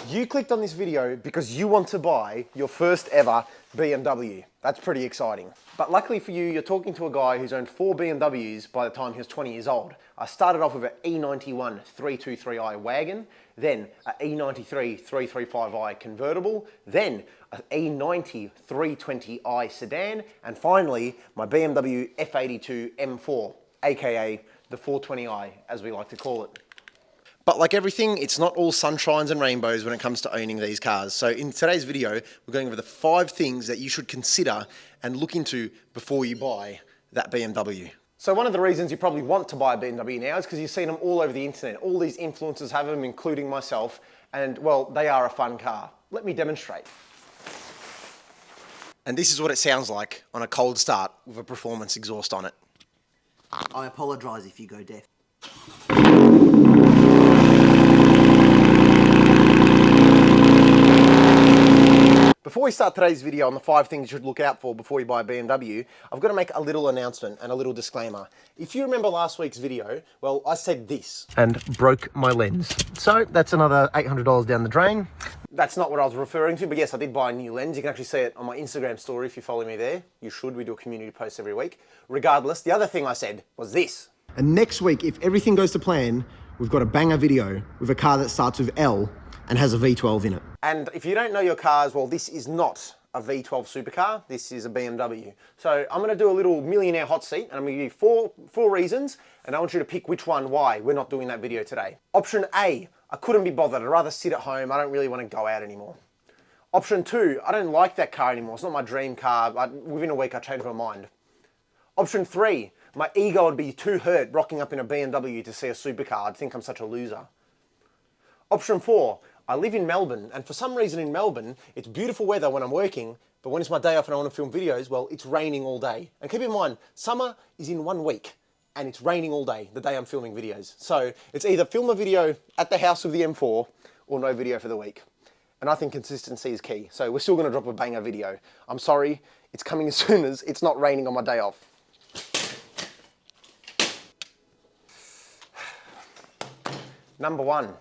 You clicked on this video because you want to buy your first ever BMW. That's pretty exciting. But luckily for you, you're talking to a guy who's owned 4 BMWs by the time he was 20 years old. I started off with an E91 323i wagon, then an E93 335i convertible, then an E90 320i sedan, and finally my BMW F82 M4, aka the 420i as we like to call it. But like everything, it's not all sunshines and rainbows when it comes to owning these cars. So in today's video, we're going over the 5 things that you should consider and look into before you buy that BMW. So one of the reasons you probably want to buy a BMW now is because you've seen them all over the internet. All these influencers have them, including myself, and well, they are a fun car. Let me demonstrate. And this is what it sounds like on a cold start with a performance exhaust on it. I apologise if you go deaf. Before we start today's video on the 5 things you should look out for before you buy a BMW, I've got to make a little announcement and a little disclaimer. If you remember last week's video, well, I said this. And broke my lens. So that's another $800 down the drain. That's not what I was referring to, but yes, I did buy a new lens. You can actually see it on my Instagram story if you follow me there. You should, we do a community post every week. Regardless, the other thing I said was this. And next week, if everything goes to plan, we've got a banger video with a car that starts with L and has a V12 in it. And if you don't know your cars, well, this is not a V12 supercar, this is a BMW. So I'm gonna do a little millionaire hot seat and I'm gonna give you four reasons and I want you to pick which one, why we're not doing that video today. Option A, I couldn't be bothered, I'd rather sit at home, I don't really wanna go out anymore. Option 2, I don't like that car anymore, it's not my dream car, within a week I changed my mind. Option 3, my ego would be too hurt rocking up in a BMW to see a supercar, I'd think I'm such a loser. Option 4, I live in Melbourne, and for some reason in Melbourne, it's beautiful weather when I'm working, but when it's my day off and I want to film videos, well, it's raining all day. And keep in mind, summer is in 1 week, and it's raining all day, the day I'm filming videos. So it's either film a video at the house with the M4, or no video for the week. And I think consistency is key, so we're still gonna drop a banger video. I'm sorry, it's coming as soon as it's not raining on my day off. Number 1,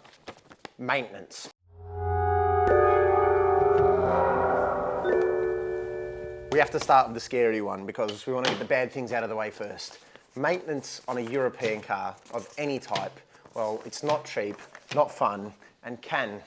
maintenance. We have to start with the scary one because we want to get the bad things out of the way first. Maintenance on a European car of any type, well, it's not cheap, not fun, and can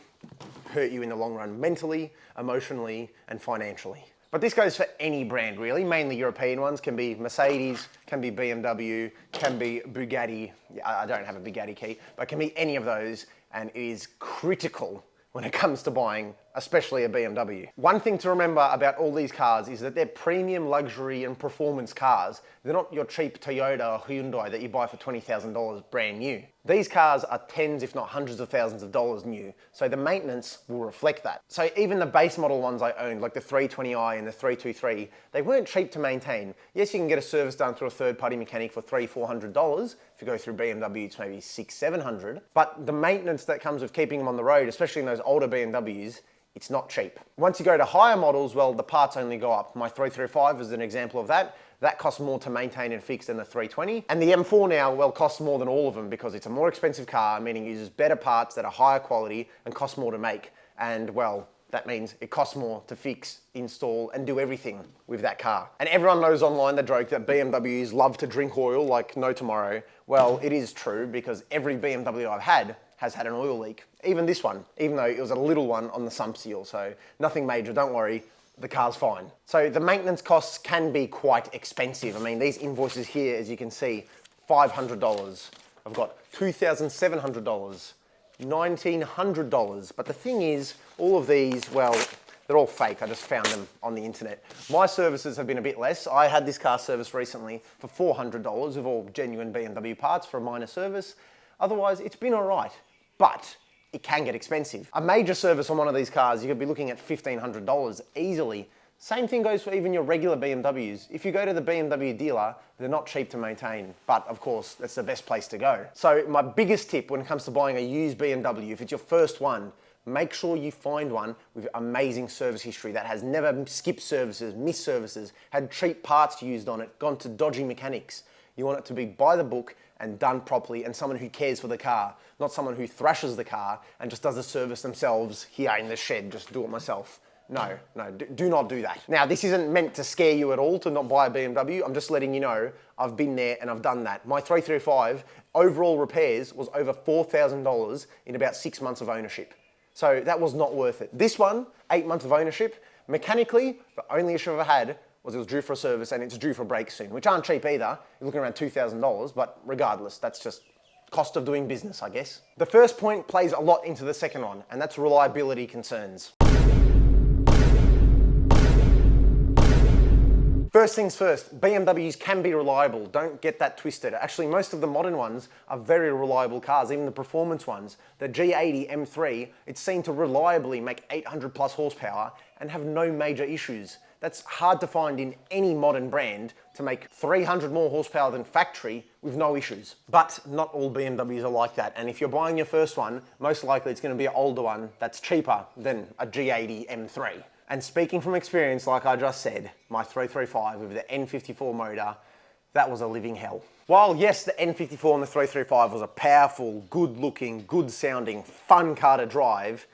hurt you in the long run, mentally, emotionally, and financially. But this goes for any brand really, mainly European ones, can be Mercedes, can be BMW, can be Bugatti. I don't have a Bugatti key, but it can be any of those, and it is critical when it comes to buying, especially a BMW. One thing to remember about all these cars is that they're premium luxury and performance cars. They're not your cheap Toyota or Hyundai that you buy for $20,000 brand new. These cars are tens, if not hundreds of thousands of dollars new, so the maintenance will reflect that. So even the base model ones I owned, like the 320i and the 323, they weren't cheap to maintain. Yes, you can get a service done through a third-party mechanic for $300-400. If you go through BMW, it's maybe $600-700. But the maintenance that comes with keeping them on the road, especially in those older BMWs, it's not cheap. Once you go to higher models, well, the parts only go up. My 335 is an example of that. That costs more to maintain and fix than the 320. And the M4 now, well, costs more than all of them because it's a more expensive car, meaning it uses better parts that are higher quality and cost more to make. And well, that means it costs more to fix, install, and do everything with that car. And everyone knows online the joke that BMWs love to drink oil like no tomorrow. Well, it is true because every BMW I've had has had an oil leak. Even this one, even though it was a little one on the sump seal, so nothing major, don't worry, the car's fine. So the maintenance costs can be quite expensive. I mean, these invoices here, as you can see, $500. I've got $2,700, $1,900. But the thing is, all of these, well, they're all fake. I just found them on the internet. My services have been a bit less. I had this car serviced recently for $400 with all genuine BMW parts for a minor service. Otherwise, it's been all right, but it can get expensive. A major service on one of these cars, you could be looking at $1,500 easily. Same thing goes for even your regular BMWs. If you go to the BMW dealer, they're not cheap to maintain, but of course, that's the best place to go. So my biggest tip when it comes to buying a used BMW, if it's your first one, make sure you find one with amazing service history that has never skipped services, missed services, had cheap parts used on it, gone to dodgy mechanics. You want it to be by the book and done properly, and someone who cares for the car, not someone who thrashes the car and just does the service themselves here in the shed, just do it myself. No, do not do that. Now, this isn't meant to scare you at all to not buy a BMW. I'm just letting you know I've been there and I've done that. My 335 overall repairs was over $4,000 in about 6 months of ownership. So that was not worth it. This one, 8 months of ownership, mechanically, the only issue I've ever had was it was due for a service and it's due for brakes soon, which aren't cheap either. You're looking around $2,000, but regardless, that's just cost of doing business, I guess. The first point plays a lot into the second one, and that's reliability concerns. First things first, BMWs can be reliable. Don't get that twisted. Actually, most of the modern ones are very reliable cars, even the performance ones. The G80 M3, it's seen to reliably make 800 plus horsepower and have no major issues. That's hard to find in any modern brand to make 300 more horsepower than factory with no issues. But not all BMWs are like that. And if you're buying your first one, most likely it's going to be an older one that's cheaper than a G80 M3. And speaking from experience, like I just said, my 335 with the N54 motor, that was a living hell. While yes, the N54 and the 335 was a powerful, good looking, good sounding, fun car to drive,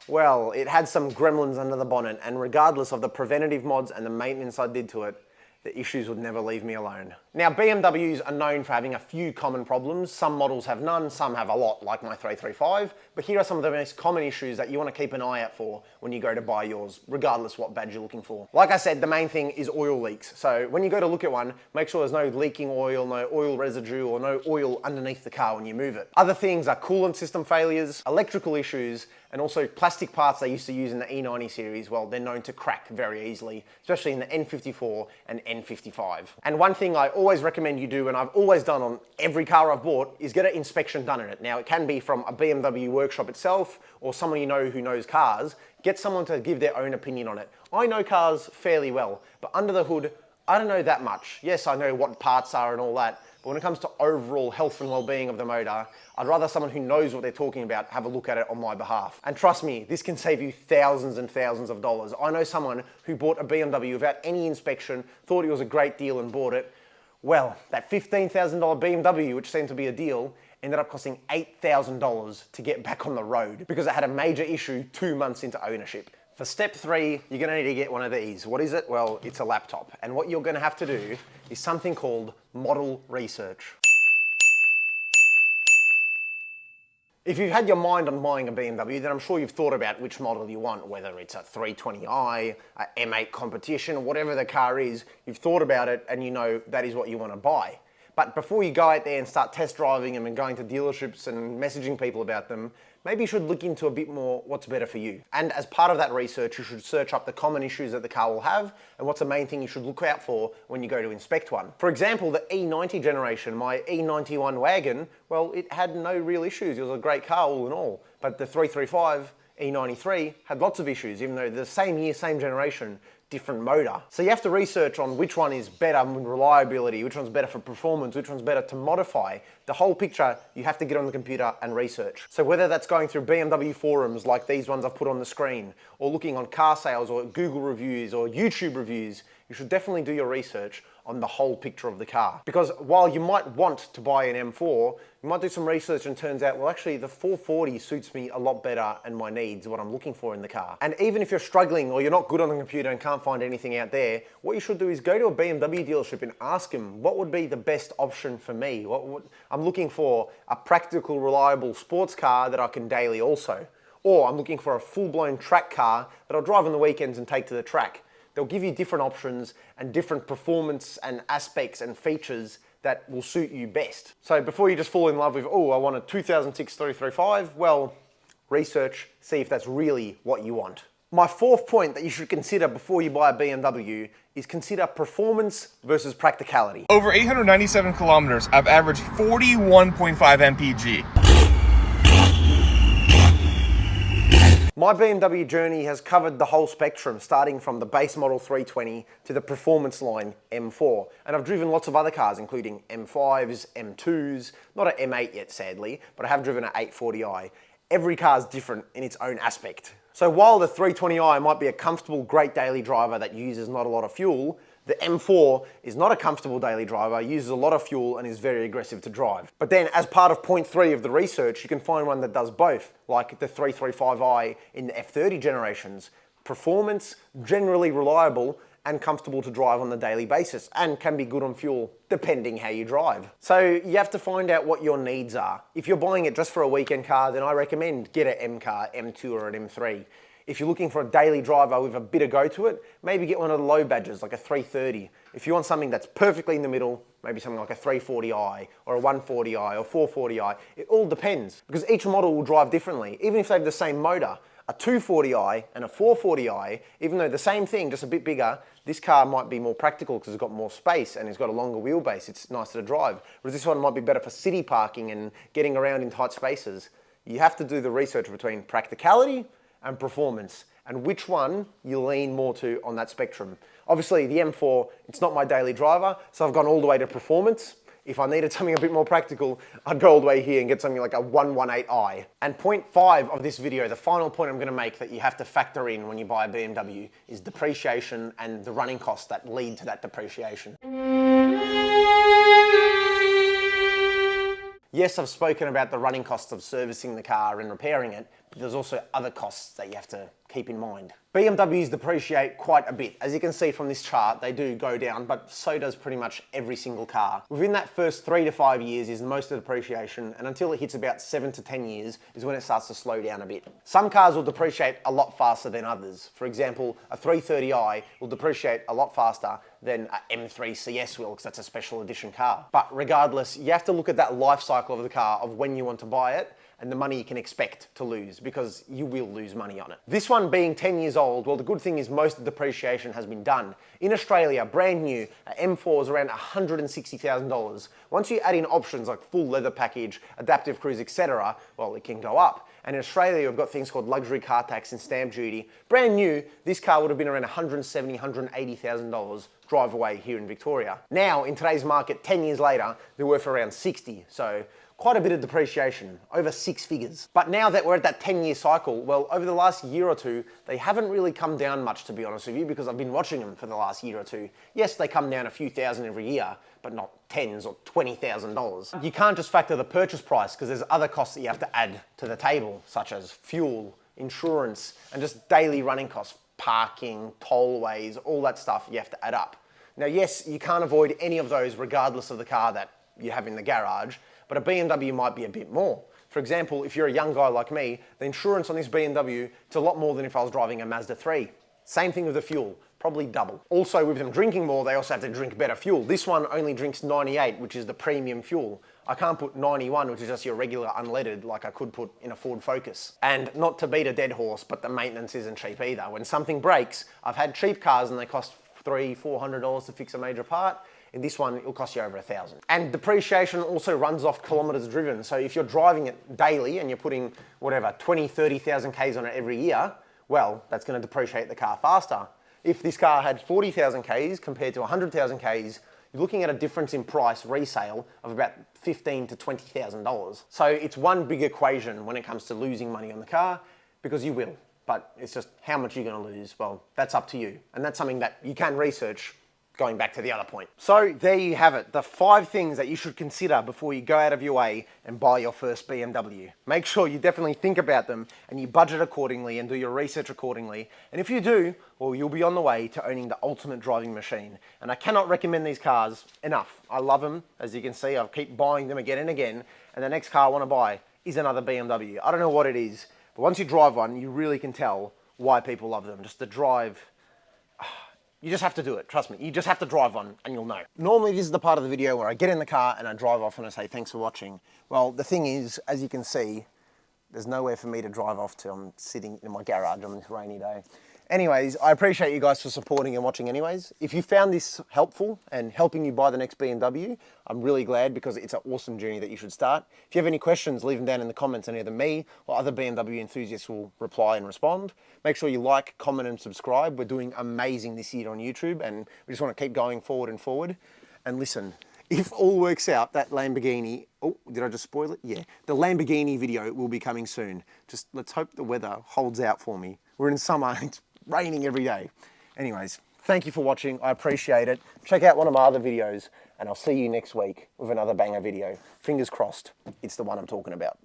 well, it had some gremlins under the bonnet, and regardless of the preventative mods and the maintenance I did to it, the issues would never leave me alone. Now, BMWs are known for having a few common problems. Some models have none, some have a lot, like my 335, but here are some of the most common issues that you want to keep an eye out for when you go to buy yours, regardless what badge you're looking for. Like I said, the main thing is oil leaks. So when you go to look at one, make sure there's no leaking oil, no oil residue, or no oil underneath the car when you move it. Other things are coolant system failures, electrical issues, and also plastic parts they used to use in the E90 series, well, they're known to crack very easily, especially in the N54 and N55. And one thing I always recommend you do, and I've always done on every car I've bought, is get an inspection done in it. Now, it can be from a BMW workshop itself, or someone you know who knows cars. Get someone to give their own opinion on it. I know cars fairly well, but under the hood, I don't know that much. Yes, I know what parts are and all that, but when it comes to overall health and well-being of the motor, I'd rather someone who knows what they're talking about have a look at it on my behalf. And trust me, this can save you thousands and thousands of dollars. I know someone who bought a BMW without any inspection, thought it was a great deal and bought it. Well, that $15,000 BMW, which seemed to be a deal, ended up costing $8,000 to get back on the road because it had a major issue 2 months into ownership. For step 3, you're going to need to get one of these. What is it? Well, it's a laptop. And what you're going to have to do is something called model research. If you've had your mind on buying a BMW, then I'm sure you've thought about which model you want, whether it's a 320i, a M8 competition, whatever the car is, you've thought about it and you know that is what you want to buy. But before you go out there and start test driving them and going to dealerships and messaging people about them, maybe you should look into a bit more what's better for you. And as part of that research, you should search up the common issues that the car will have and what's the main thing you should look out for when you go to inspect one. For example, the E90 generation, my E91 wagon, well, it had no real issues. It was a great car all in all. But the 335 E93 had lots of issues, even though the same year, same generation, different motor. So you have to research on which one is better in reliability, which one's better for performance, which one's better to modify. The whole picture, you have to get on the computer and research. So whether that's going through BMW forums like these ones I've put on the screen, or looking on car sales or Google reviews or YouTube reviews, you should definitely do your research on the whole picture of the car. Because while you might want to buy an M4, you might do some research and turns out, well, actually the 440 suits me a lot better and my needs, what I'm looking for in the car. And even if you're struggling or you're not good on the computer and can't find anything out there, what you should do is go to a BMW dealership and ask them what would be the best option for me. I'm looking for a practical, reliable sports car that I can daily also. Or I'm looking for a full-blown track car that I'll drive on the weekends and take to the track. They'll give you different options and different performance and aspects and features that will suit you best. So before you just fall in love with, oh, I want a 2006 335, well, research, see if that's really what you want. My fourth point that you should consider before you buy a BMW is consider performance versus practicality. Over 897 kilometers, I've averaged 41.5 mpg. My BMW journey has covered the whole spectrum, starting from the base model 320 to the performance line M4. And I've driven lots of other cars, including M5s, M2s, not an M8 yet, sadly, but I have driven an 840i. Every car is different in its own aspect. So while the 320i might be a comfortable, great daily driver that uses not a lot of fuel, The M4 is not a comfortable daily driver, uses a lot of fuel and is very aggressive to drive. But then as part of point 3 of the research, you can find one that does both, like the 335i in the F30 generations. Performance, generally reliable, and comfortable to drive on the daily basis, and can be good on fuel depending how you drive. So you have to find out what your needs are. If you're buying it just for a weekend car, then I recommend get an M car, M2 or an M3. If you're looking for a daily driver with a bit of go to it, maybe get one of the low badges like a 330. If you want something that's perfectly in the middle, maybe something like a 340i or a 140i or 440i, it all depends because each model will drive differently, even if they have the same motor. A 240i and a 440i, even though the same thing, just a bit bigger, this car might be more practical because it's got more space and it's got a longer wheelbase. It's nicer to drive. Whereas this one might be better for city parking and getting around in tight spaces. You have to do the research between practicality and performance and which one you lean more to on that spectrum. Obviously the M4, it's not my daily driver, so I've gone all the way to performance. If I needed something a bit more practical, I'd go all the way here and get something like a 118i. And point 5 of this video, the final point I'm going to make that you have to factor in when you buy a BMW is depreciation and the running costs that lead to that depreciation. Yes, I've spoken about the running costs of servicing the car and repairing it, but there's also other costs that you have to keep in mind. BMWs depreciate quite a bit. As you can see from this chart, they do go down, but so does pretty much every single car. Within that first 3 to 5 years is most of the depreciation, and until it hits about 7 to 10 years is when it starts to slow down a bit. Some cars will depreciate a lot faster than others. For example, a 330i will depreciate a lot faster than a M3 CS will, because that's a special edition car. But regardless, you have to look at that life cycle of the car of when you want to buy it, and the money you can expect to lose, because you will lose money on it. This one being 10 years old, well, the good thing is most of the depreciation has been done. In Australia, brand new, an M4 is around $160,000. Once you add in options like full leather package, adaptive cruise, etc., well, it can go up. And in Australia, we've got things called luxury car tax and stamp duty. Brand new, this car would have been around $170,000, $180,000 drive away here in Victoria. Now, in today's market, 10 years later, they're worth around 60. So quite a bit of depreciation, over 6 figures. But now that we're at that 10-year cycle, well, over the last year or two, they haven't really come down much, to be honest with you, because I've been watching them for the last year or two. Yes, they come down a few thousand every year, but not tens or $20,000. You can't just factor the purchase price because there's other costs that you have to add to the table, such as fuel, insurance, and just daily running costs, parking, tollways, all that stuff you have to add up. Now, yes, you can't avoid any of those regardless of the car that you have in the garage, but a BMW might be a bit more. For example, if you're a young guy like me, the insurance on this BMW, it's a lot more than if I was driving a Mazda 3. Same thing with the fuel, probably double. Also, with them drinking more, they also have to drink better fuel. This one only drinks 98, which is the premium fuel. I can't put 91, which is just your regular unleaded, like I could put in a Ford Focus. And not to beat a dead horse, but the maintenance isn't cheap either. When something breaks, I've had cheap cars and they cost $300, $400 to fix a major part. In this one, it'll cost you over $1,000. And depreciation also runs off kilometers driven. So if you're driving it daily and you're putting, whatever, 20, 30,000 Ks on it every year, well, that's gonna depreciate the car faster. If this car had 40,000 Ks compared to 100,000 Ks, you're looking at a difference in price resale of about $15,000 to $20,000. So it's one big equation when it comes to losing money on the car, because you will. But it's just how much you're gonna lose, well, that's up to you. And that's something that you can research, going back to the other point. So there you have it, the 5 things that you should consider before you go out of your way and buy your first BMW. Make sure you definitely think about them and you budget accordingly and do your research accordingly. And if you do, well, you'll be on the way to owning the ultimate driving machine. And I cannot recommend these cars enough. I love them. As you can see, I keep buying them again and again. And the next car I want to buy is another BMW. I don't know what it is, but once you drive one, you really can tell why people love them. Just the drive. You just have to do it, trust me. You just have to drive one and you'll know. Normally this is the part of the video where I get in the car and I drive off and I say thanks for watching. Well, the thing is, as you can see, there's nowhere for me to drive off to. I'm sitting in my garage on this rainy day. Anyways, I appreciate you guys for supporting and watching anyways. If you found this helpful and helping you buy the next BMW, I'm really glad because it's an awesome journey that you should start. If you have any questions, leave them down in the comments and either me or other BMW enthusiasts will reply and respond. Make sure you like, comment and subscribe. We're doing amazing this year on YouTube and we just want to keep going forward and forward. And listen, if all works out, that Lamborghini, oh, did I just spoil it? Yeah, the Lamborghini video will be coming soon. Just let's hope the weather holds out for me. We're in summer, it's raining every day. Anyways, Thank you for watching. I appreciate it. Check out one of my other videos, and I'll see you next week with another banger video. Fingers crossed, it's the one I'm talking about.